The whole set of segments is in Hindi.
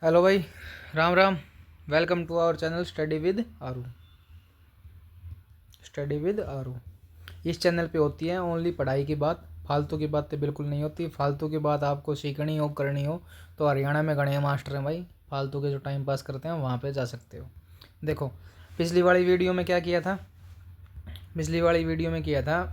हेलो भाई। Ram Ram. Welcome to our channel study with Aru. इस चैनल पे होती है ओनली पढ़ाई की बात, फालतू की बातें बिल्कुल नहीं होती। फालतू की बात आपको सीखनी हो करनी हो तो हरियाणा में गणे मास्टर हैं भाई। फालतू के जो टाइम पास करते हैं वहाँ पे जा सकते हो। देखो, पिछली वाली वीडियो में क्या किया था। पिछली वाली वीडियो में किया था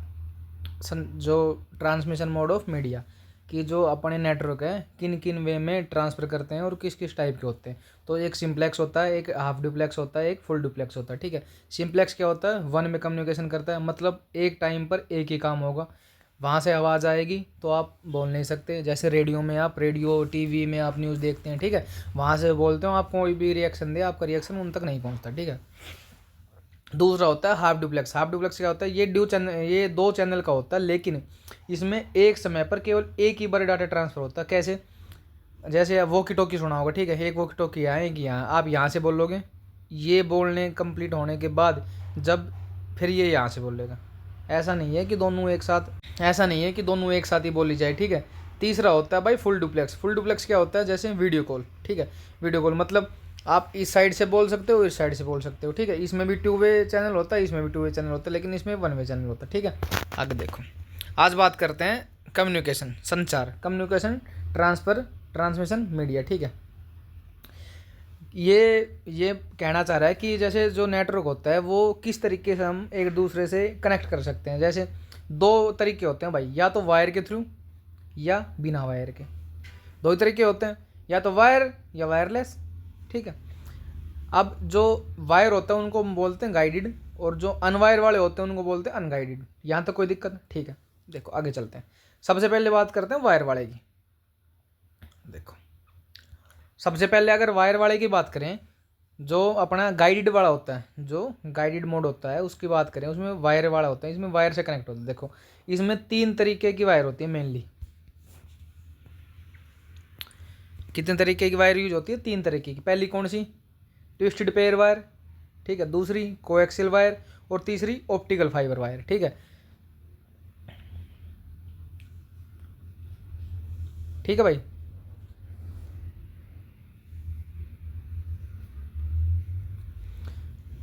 जो ट्रांसमिशन मोड ऑफ मीडिया कि जो अपने नेटवर्क है किन किन वे में ट्रांसफ़र करते हैं और किस किस टाइप के होते हैं। तो एक सिंप्लेक्स होता है, एक हाफ डुप्लेक्स होता है, एक फुल डुप्लेक्स होता है। ठीक है, सिंप्लेक्स क्या होता है, वन में कम्युनिकेशन करता है, मतलब एक टाइम पर एक ही काम होगा। वहाँ से आवाज़ आएगी तो आप बोल नहीं सकते। जैसे रेडियो में, आप रेडियो टीवी में आप न्यूज़ देखते हैं, ठीक है, वहाँ से बोलते हो, आप कोई भी रिएक्शन दे, आपका रिएक्शन उन तक नहीं पहुँचता। ठीक है। दूसरा होता है हाफ डुप्लेक्स। हाफ डुप्लेक्स क्या होता है, ये दो चैनल का होता है, लेकिन इसमें एक समय पर केवल एक ही बार डाटा ट्रांसफर होता है। कैसे, जैसे वोकी टोकी सुना होगा, ठीक है, एक वोकी टोकी यहाँ एक यहाँ, आप यहाँ से बोलोगे, ये बोलने कंप्लीट होने के बाद जब फिर ये यहाँ से बोलेगा। ऐसा नहीं है कि दोनों एक साथ ही बोली जाए। ठीक है। तीसरा होता है भाई फुल डुप्लेक्स। फुल डुप्लेक्स क्या होता है, जैसे वीडियो कॉल। ठीक है, वीडियो कॉल मतलब आप इस साइड से बोल सकते हो, इस साइड से बोल सकते हो। ठीक है, इसमें भी टू वे चैनल होता है, इसमें भी टू वे चैनल होता है, लेकिन इसमें वन वे चैनल होता है। ठीक है, आगे देखो। आज बात करते हैं कम्युनिकेशन, संचार, कम्युनिकेशन, ट्रांसफ़र, ट्रांसमिशन, मीडिया। ठीक है, ये कहना चाह रहा है कि जैसे जो नेटवर्क होता है वो किस तरीके से हम एक दूसरे से कनेक्ट कर सकते हैं। जैसे दो तरीके होते हैं भाई, या तो वायर के थ्रू या बिना वायर के। दो ही तरीके होते हैं, या तो वायर या वायरलेस। ठीक है। अब जो वायर होता है उनको हम बोलते हैं गाइडेड, और जो अनवायर वाले होते हैं उनको बोलते हैं अनगाइडेड। यहाँ तक कोई दिक्कत नहीं। ठीक है, देखो आगे चलते हैं। सबसे पहले बात करते हैं वायर वाले की। देखो, सबसे पहले अगर वायर वाले की बात करें, जो अपना गाइडेड वाला होता है, जो गाइडेड मोड होता है उसकी बात करें, उसमें वायर वाला होता है, इसमें वायर से कनेक्ट होता है। देखो, इसमें तीन तरीके की वायर होती है मेनली। कितने तरीके की वायर यूज होती है, तीन तरीके की। पहली कौन सी, ट्विस्टेड पेयर वायर। ठीक है, दूसरी कोएक्सियल वायर, और तीसरी ऑप्टिकल फाइबर वायर। ठीक है, ठीक है भाई।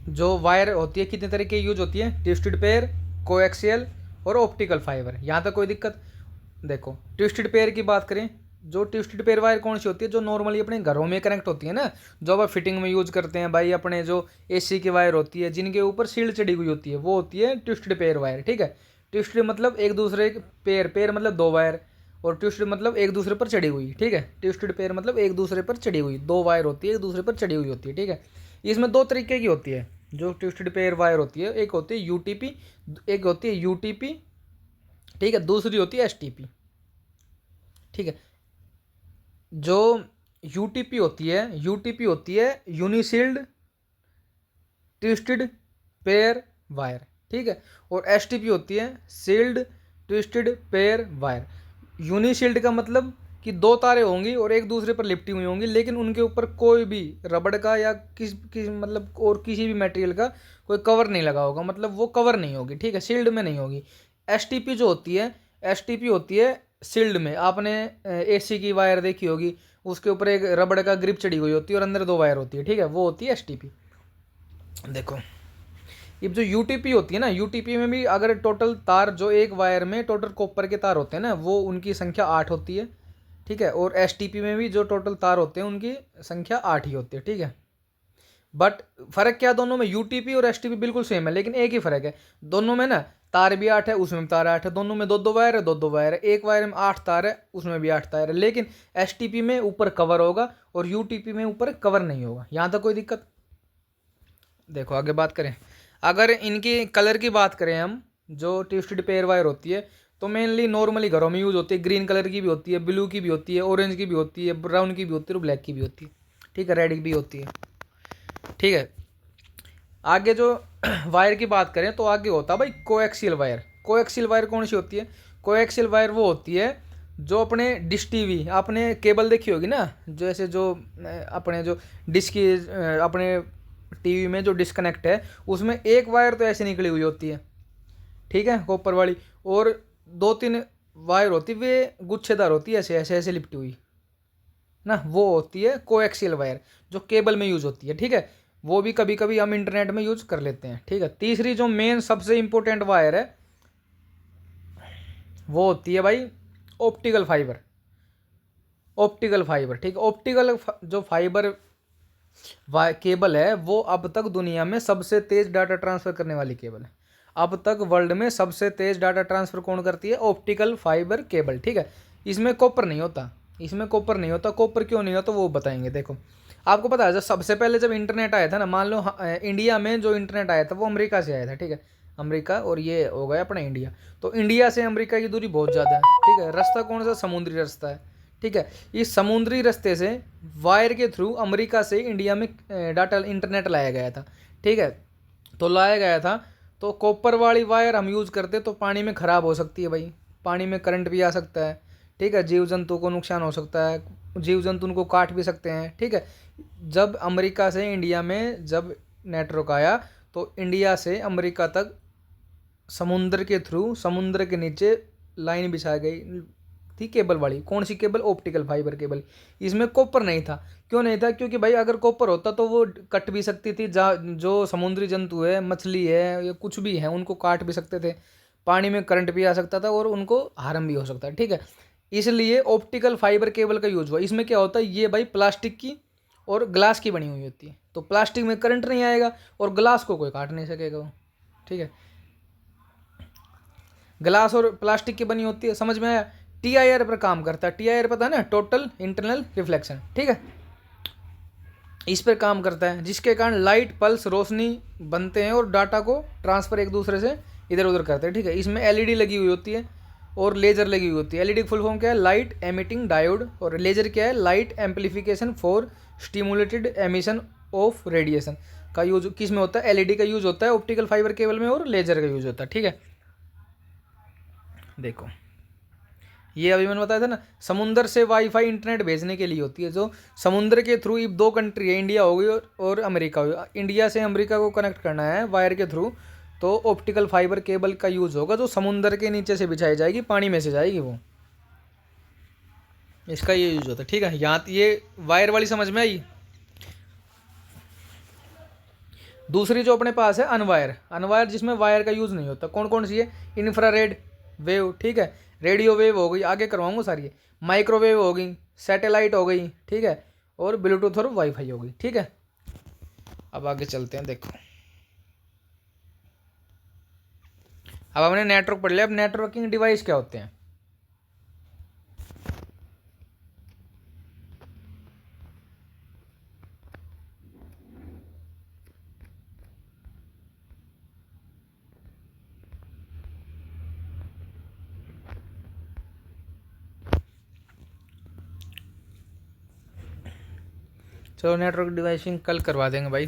जो वायर होती है कितने तरीके की यूज होती है, ट्विस्टेड पेयर, कोएक्सियल और ऑप्टिकल फाइबर। यहाँ तक कोई दिक्कत। देखो, ट्विस्टेड पेयर की बात करें, जो ट्विस्टेड पेयर वायर कौन सी होती है, जो नॉर्मली अपने घरों में कनेक्ट होती है ना, जो अब फिटिंग में यूज करते हैं भाई, अपने जो एसी की वायर होती है जिनके ऊपर सील्ड चढ़ी हुई होती है, वो होती है ट्विस्टेड पेयर वायर। ठीक है, ट्विस्टेड मतलब एक दूसरे पेयर, पेयर मतलब दो वायर, और ट्विस्टेड मतलब एक दूसरे पर चढ़ी हुई। ठीक है, ट्विस्टेड पेयर मतलब एक दूसरे पर चढ़ी हुई, दो वायर होती है एक दूसरे पर चढ़ी हुई होती है। ठीक है, इसमें दो तरीके की होती है जो ट्विस्टेड पेयर वायर होती है, एक होती है यूटीपी, एक होती है यूटीपी। ठीक है, दूसरी होती है एसटीपी। ठीक है, जो यूटीपी होती है यूनिसील्ड ट्विस्टेड पेयर वायर। ठीक है, और एसटीपी होती है सील्ड ट्विस्टेड पेयर वायर। यूनिसील्ड का मतलब कि दो तारे होंगी और एक दूसरे पर लिपटी हुई होंगी, लेकिन उनके ऊपर कोई भी रबड़ का या किस मतलब और किसी भी मटेरियल का कोई कवर नहीं लगा होगा, मतलब वो कवर नहीं होगी। ठीक है, सील्ड में नहीं होगी। एसटीपी जो होती है, एसटीपी होती है सील्ड में। आपने एसी की वायर देखी होगी, उसके ऊपर एक रबड़ का ग्रिप चढ़ी हुई होती है और अंदर दो वायर होती है। ठीक है, वो होती है एसटीपी। देखो, ये जो यूटीपी होती है ना, यूटीपी में भी अगर टोटल तार, जो एक वायर में टोटल कॉपर के तार होते हैं ना, वो उनकी संख्या 8 होती है। ठीक है, और एसटीपी में भी जो टोटल तार होते हैं उनकी संख्या 8 ही होती है। ठीक है, बट फर्क क्या है दोनों में, यूटीपी और एसटीपी बिल्कुल सेम है, लेकिन एक ही फर्क है, दोनों में ना तार भी 8 है, उसमें भी तार 8 है, दोनों में दो दो वायर है, दो दो वायर है। एक वायर में 8 तार है, उसमें भी 8 तार है, लेकिन एसटीपी में ऊपर कवर होगा और यूटीपी में ऊपर कवर नहीं होगा। यहाँ तक कोई दिक्कत। देखो आगे बात करें, अगर इनकी कलर की बात करें हम, जो ट्विस्टेड पेयर वायर होती है, तो मेनली नॉर्मली घरों में यूज होती है। ग्रीन कलर की भी होती है, ब्लू की भी होती है, ऑरेंज की भी होती है, ब्राउन की भी होती है और ब्लैक की भी होती है। ठीक है, रेड की भी होती है। ठीक है, आगे जो वायर की बात करें तो आगे होता है भाई कोएक्सियल वायर। कोएक्सियल वायर कौन सी होती है, कोएक्सियल वायर वो होती है जो अपने डिश टीवी, आपने केबल देखी होगी ना, जैसे जो अपने जो डिश की अपने टीवी में जो डिस्कनेक्ट है, उसमें एक वायर तो ऐसे निकली हुई होती है। ठीक है, कॉपर वाली, और दो तीन वायर होती है वे गुच्छेदार होती है, ऐसे ऐसे ऐसे लिपटी हुई। ना, वो होती है कोएक्सियल वायर, जो केबल में यूज होती है। ठीक है, वो भी कभी कभी हम इंटरनेट में यूज कर लेते हैं। ठीक है, तीसरी जो मेन सबसे इंपॉर्टेंट वायर है वो होती है भाई ऑप्टिकल फाइबर। ऑप्टिकल फाइबर, ठीक है, ऑप्टिकल जो फाइबर केबल है वो अब तक दुनिया में सबसे तेज डाटा ट्रांसफर करने वाली केबल है। अब तक वर्ल्ड में सबसे तेज डाटा ट्रांसफर कौन करती है? Optical fibre cable. ठीक है, इसमें कॉपर नहीं होता, इसमें कॉपर नहीं होता। कॉपर क्यों नहीं होता वो बताएंगे। देखो, आपको पता है जब सबसे पहले जब इंटरनेट आया था ना, मान लो इंडिया में जो इंटरनेट आया था वो अमेरिका से आया था। ठीक है, अमेरिका और ये हो गया अपना इंडिया। तो इंडिया से अमेरिका की दूरी बहुत ज़्यादा है। ठीक है, रास्ता कौन सा? समुद्री रास्ता है। ठीक है, इस समुद्री रास्ते से वायर के थ्रू अमेरिका से इंडिया में डाटा इंटरनेट लाया गया था। ठीक है, तो लाया गया था तो कॉपर वाली वायर हम यूज़ करते तो पानी में ख़राब हो सकती है भाई, पानी में करंट भी आ सकता है। ठीक है, जीव जंतु को नुकसान हो सकता है, जीव जंतु उनको काट भी सकते हैं। ठीक है, जब अमेरिका से इंडिया में जब नेटवर्क आया तो इंडिया से अमेरिका तक समुद्र के थ्रू, समुद्र के नीचे लाइन बिछा गई थी केबल वाली। कौन सी केबल? Optical fibre cable. इसमें कॉपर नहीं था। क्यों नहीं था? क्योंकि भाई अगर कॉपर होता तो वो कट भी सकती थी, जो समुद्री जंतु है, मछली है या कुछ भी है, उनको काट भी सकते थे, पानी में करंट भी आ सकता था और उनको हार्म भी हो सकता है। ठीक है, इसलिए ऑप्टिकल फाइबर केबल का यूज हुआ। इसमें क्या होता है, ये भाई प्लास्टिक की और ग्लास की बनी हुई होती है, तो प्लास्टिक में करंट नहीं आएगा और ग्लास को कोई काट नहीं सकेगा वो। ठीक है, ग्लास और प्लास्टिक की बनी होती है, समझ में आया? TIR पर काम करता है। TIR पता है ना, टोटल इंटरनल रिफ्लेक्शन। ठीक है, इस पर काम करता है, जिसके कारण लाइट पल्स रोशनी बनते हैं और डाटा को ट्रांसफर एक दूसरे से इधर उधर करते हैं। ठीक है, इसमें LED लगी हुई होती है और लेजर लगी हुई होती है। LED फुल फॉर्म क्या है? Light emitting diode. और लेजर क्या है? Light amplification for stimulated emission of radiation का यूज किस में होता है? LED का यूज होता है ऑप्टिकल फाइबर केबल में और लेजर का यूज होता है। ठीक है, देखो ये अभी मैंने बताया था ना, समुंदर से वाईफाई इंटरनेट भेजने के लिए होती है, जो समुद्र के थ्रू दो कंट्री है, इंडिया हो गई और अमेरिका हो गई। इंडिया से अमेरिका को कनेक्ट करना है वायर के थ्रू, तो ऑप्टिकल फाइबर केबल का यूज़ होगा, जो समुद्र के नीचे से बिछाई जाएगी, पानी में से जाएगी वो, इसका ये यूज होता है। ठीक है, यहाँ ये वायर वाली समझ में आई। दूसरी जो अपने पास है अनवायर, अनवायर जिसमें वायर का यूज़ नहीं होता, कौन कौन सी है? Infrared wave. ठीक है, रेडियो वेव हो गई, आगे करवाऊंगा सारी। माइक्रोवेव हो गई, सैटेलाइट हो गई। ठीक है, और ब्लूटूथ और वाईफाई हो गई। ठीक है, अब आगे चलते हैं। देखो, अब हमने नेटवर्क पढ़ लिया, अब नेटवर्किंग डिवाइस क्या होते हैं? चलो, नेटवर्क डिवाइसिंग कल करवा देंगे भाई।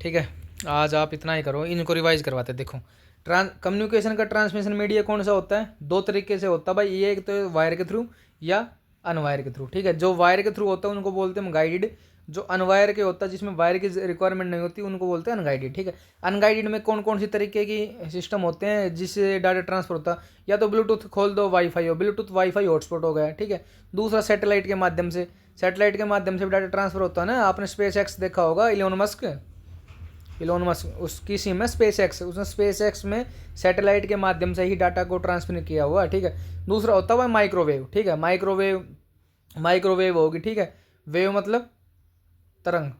ठीक है, आज आप इतना ही करो, इनको रिवाइज करवाते हैं। देखो, कम्युनिकेशन का ट्रांसमिशन मीडिया कौन सा होता है? दो तरीके से होता है भाई, ये एक तो वायर के थ्रू या अनवायर के थ्रू। ठीक है, जो वायर के थ्रू होता है उनको बोलते हैं हम गाइडेड, जो अनवायर के होता है जिसमें वायर की रिक्वायरमेंट नहीं होती उनको बोलते हैं अनगाइडेड। ठीक है, अनगाइडेड में कौन कौन सी तरीके की सिस्टम होते हैं जिससे डाटा ट्रांसफर होता है? या तो ब्लूटूथ खोल दो, वाईफाई हो, ब्लूटूथ वाईफाई हॉटस्पॉट हो गया। ठीक है, दूसरा सैटेलाइट के माध्यम से, सैटेलाइट के माध्यम से भी डाटा ट्रांसफर होता है ना। आपने स्पेस एक्स देखा होगा, इलोन मस्क उसकी सिम है स्पेस एक्स, उसने स्पेस एक्स में सैटेलाइट के माध्यम से ही डाटा को ट्रांसफर किया हुआ। ठीक है, दूसरा होता हुआ माइक्रोवेव। ठीक है, माइक्रोवेव होगी। ठीक है, वेव मतलब तरंग।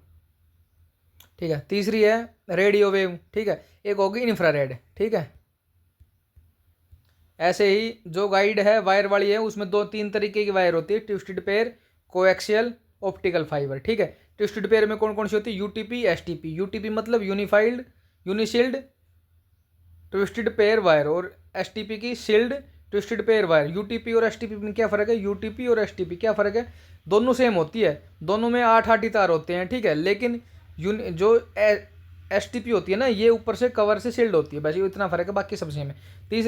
ठीक है, तीसरी है रेडियो वेव। ठीक है, एक होगी इंफ्रारेड। ठीक है, ऐसे ही जो गाइड है वायर वाली है उसमें दो तीन तरीके की वायर होती है, twisted pair, coaxial, optical fibre. ठीक है, ट्विस्टेड पेयर में कौन कौन सी होती है? UTP, STP. यूटीपी मतलब यूनिफाइड यूनिशील्ड ट्विस्टेड पेयर वायर, और एसटीपी की shield twisted pair wire. UTP और एसटीपी में क्या फ़र्क है? यूटीपी और एसटीपी क्या फ़र्क है? दोनों सेम होती है, दोनों में 8 तार होते हैं। ठीक है, लेकिन जो एसटीपी होती है ना, ये ऊपर से कवर से शील्ड होती है, बस ये इतना फर्क है, बाकी सब सेम है।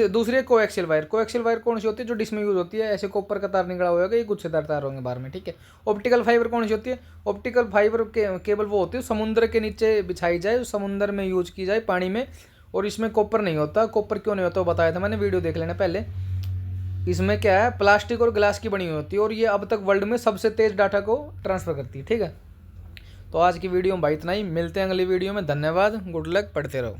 दूसरी कोएक्सियल वायर। कोएक्सियल वायर कौन सी होती है? जो डिश में यूज होती है, ऐसे कॉपर का तार निकला होगा, ये कुछ तार होंगे बाहर में। ठीक है, ऑप्टिकल फाइबर कौन सी होती है? ऑप्टिकल फाइबर केबल वो होती है समुद्र के नीचे बिछाई जाए, समुद्र में यूज की जाए, पानी में, और इसमें कॉपर नहीं होता। कॉपर क्यों नहीं होता वो बताया था मैंने, वीडियो देख लेना पहले। इसमें क्या है, प्लास्टिक और ग्लास की बनी हुई होती है और ये अब तक वर्ल्ड में सबसे तेज डाटा को ट्रांसफ़र करती है। ठीक है, तो आज की वीडियो में भाई इतना ही, मिलते हैं अगली वीडियो में। धन्यवाद, गुड लक, पढ़ते रहो।